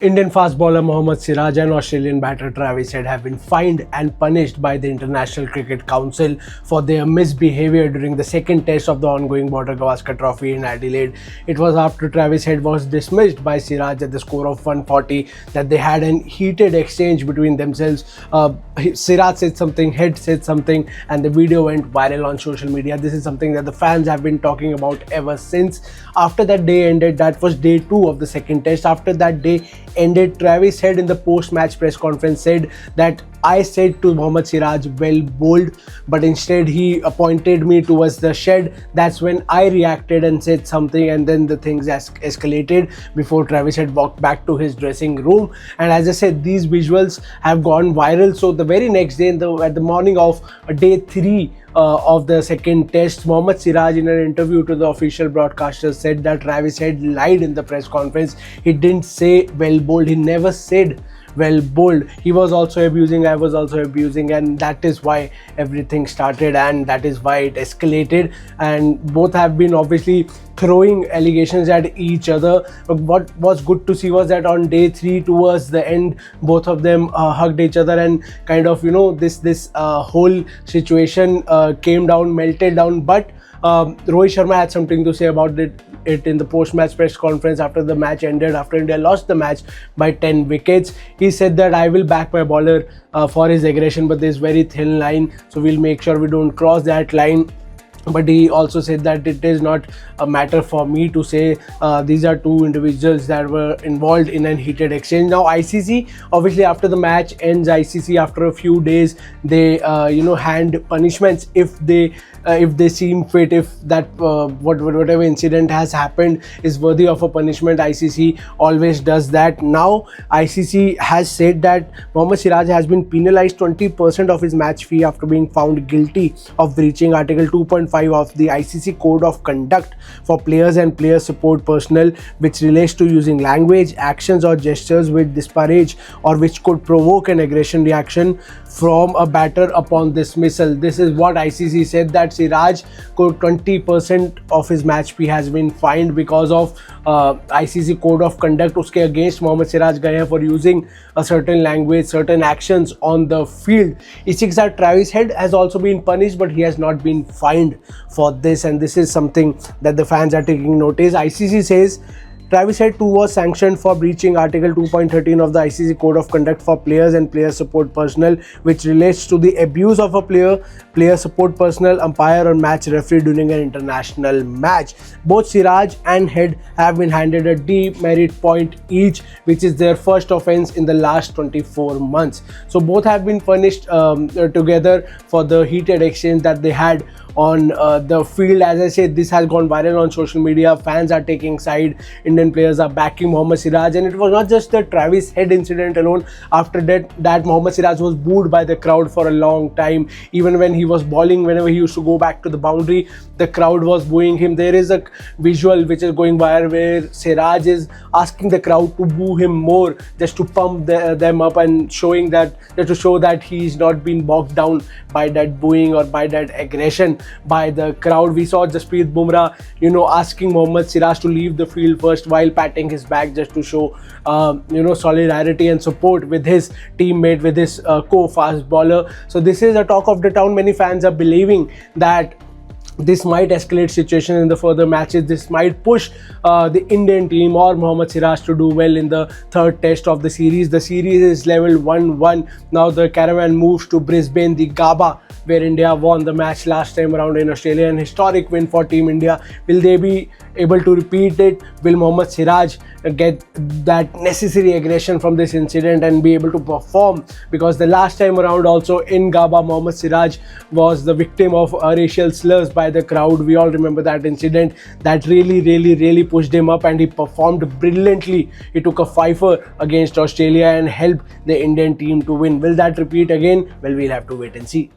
Indian fast bowler Mohammed Siraj and Australian batter Travis Head have been fined and punished by the International Cricket Council for their misbehaviour during the second test of the ongoing Border Gavaskar Trophy in Adelaide. It was after Travis Head was dismissed by Siraj at the score of 140 that they had an heated exchange between themselves. Siraj said something, Head said something, and the video went viral on social media. This is something that the fans have been talking about ever since. After that day ended, that was day 2 of the second test. After that day ended, Travis Head in the post-match press conference said that I said to Mohammed Siraj, well bowled, but instead he pointed me towards the shed. That's when I reacted and said something, and then the things escalated before Travis Head walked back to his dressing room. And as I said, these visuals have gone viral. So the very next day, at the morning of day 3 of the second test, Mohammed Siraj in an interview to the official broadcaster said that Travis Head lied in the press conference. He didn't say well bowled. He never said well bowled. He was also abusing, I was also abusing, and that is why everything started, and that is why it escalated. And both have been obviously throwing allegations at each other. But what was good to see was that on day 3 towards the end, both of them hugged each other, and kind of, you know, this whole situation came down, melted down. But Rohit Sharma had something to say about it in the post-match press conference after the match ended, after India lost the match by 10 wickets. He said that I will back my bowler for his aggression, but there's very thin line, so we'll make sure we don't cross that line. But he also said that it is not a matter for me to say. These are two individuals that were involved in a heated exchange. Now ICC, obviously after the match ends, ICC after a few days, they hand punishments if they seem fit, if that whatever incident has happened is worthy of a punishment. ICC always does that. Now ICC has said that Mohammed Siraj has been penalized 20% of his match fee after being found guilty of breaching Article 2.5 of the ICC Code of Conduct for players and player support personnel, which relates to using language, actions or gestures which disparage or which could provoke an aggression reaction from a batter upon dismissal. This is what ICC said, that Siraj could 20% of his match fee has been fined because of ICC Code of Conduct. Uske against Mohammed Siraj gaye for using a certain language, certain actions on the field. It seems that Travis Head has also been punished, but he has not been fined for this, and this is something that the fans are taking notice. ICC says Travis Head too was sanctioned for breaching Article 2.13 of the ICC Code of Conduct for players and player support personnel, which relates to the abuse of a player support personnel, umpire or match referee during an international match. Both Siraj and Head have been handed a demerit point each, which is their first offence in the last 24 months. So both have been punished together for the heated exchange that they had on the field. As I said, this has gone viral on social media. Fans are taking side. Indian players are backing Mohammed Siraj, and it was not just the Travis Head incident alone. After that Mohammed Siraj was booed by the crowd for a long time. Even when he was bowling, whenever he used to go back to the boundary, the crowd was booing him. There is a visual which is going viral where Siraj is asking the crowd to boo him more, just to pump them up and showing that, just to show that he's not been bogged down by that booing or by that aggression by the crowd. We saw Jasprit Bumrah, asking Mohammed Siraj to leave the field first while patting his back, just to show, solidarity and support with his teammate, with his co-fast bowler. So this is a talk of the town. Many fans are believing that this might escalate situation in the further matches. This might push the Indian team or Mohammed Siraj to do well in the third test of the series. The series is leveled 1-1. Now the caravan moves to Brisbane, the Gabba, where India won the match last time around in Australia. An historic win for Team India. Will they be able to repeat it? Will Mohammed Siraj get that necessary aggression from this incident and be able to perform? Because the last time around also in Gabba, Mohammed Siraj was the victim of racial slurs by the crowd. We all remember that incident. That really pushed him up, and he performed brilliantly. He took a fifer against Australia and helped the Indian team to win. Will that repeat again? Well, we'll have to wait and see.